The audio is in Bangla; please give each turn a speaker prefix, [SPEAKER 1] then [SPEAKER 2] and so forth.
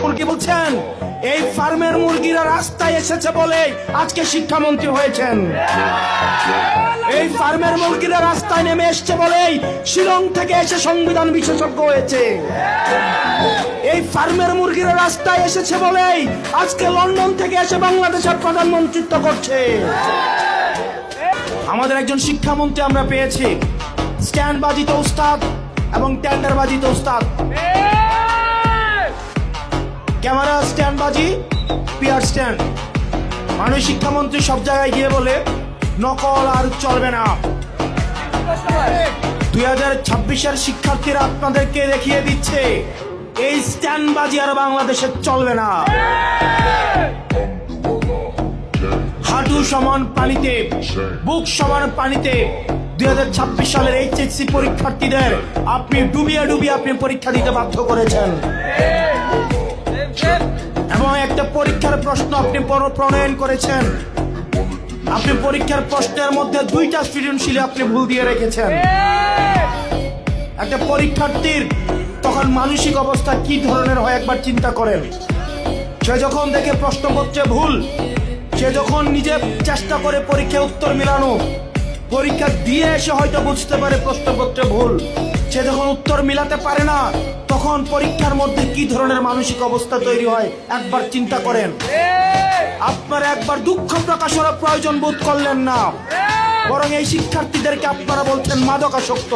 [SPEAKER 1] মুরগি বলছেন এই ফার্মের মুরগিরা রাস্তায় এসেছে বলে আজকে শিক্ষামন্ত্রী হয়েছেন। এই ফার্মের মুরগিরা রাস্তায় নেমে এসেছে বলেই শিলং থেকে এসে সংবিধান বিশেষজ্ঞ হয়েছে। এই ফার্মের মুরগিরা রাস্তায় এসেছে বলেই আজকে লন্ডন থেকে এসে বাংলাদেশের প্রধানমন্ত্রিত্ব করছে। আমাদের একজন শিক্ষামন্ত্রী আমরা পেয়েছি, স্ট্যান্ড বাজিতে উস্তাদ এবং টেন্ডার বাজিতে উস্তাদ। ক্যামেরা স্ট্যান্ড বাজি, পিয়ার স্ট্যান্ড। মাননীয় শিক্ষামন্ত্রী সব জায়গায় গিয়ে বলে নকল আর চলবে না। 2026-এর শিক্ষার্থীরা আপনাদেরকে দেখিয়ে দিচ্ছে এই স্ট্যান্ড বাজি আর বাংলাদেশে চলবে না। হাঁটু সমান পানিতে, বুক সমান পানিতে 2026 সালের এইচএসসি পরীক্ষার্থীদের আপনি ডুবিয়ে ডুবিয়ে আপনি পরীক্ষা দিতে বাধ্য করেছেন। এবং একটা পরীক্ষার প্রশ্ন আপনি প্রণয়ন করেছেন। আপনি পরীক্ষার প্রশ্নের মধ্যে 2টা সৃজনশীল আপনি ভুল দিয়ে রেখেছেন। একটা পরীক্ষার্থীর তখন মানসিক অবস্থা কি ধরনের হয় একবার চিন্তা করেন। সে যখন দেখে প্রশ্নপত্রে ভুল, সে যখন নিজে চেষ্টা করে পরীক্ষার উত্তর মিলানো, পরীক্ষা দিয়ে এসে হয়তো বুঝতে পারে প্রশ্নপত্রে ভুল, সে যখন উত্তর মিলাতে পারে না, তখন পরীক্ষার মধ্যে কি ধরনের মানসিক অবস্থা তৈরি হয় একবার চিন্তা করেন। আপনারা একবার দুঃখ প্রকাশের প্রয়োজন বোধ করলেন না, বরং এই শিক্ষার্থীদেরকে আপনারা বলছেন মাদকাসক্ত।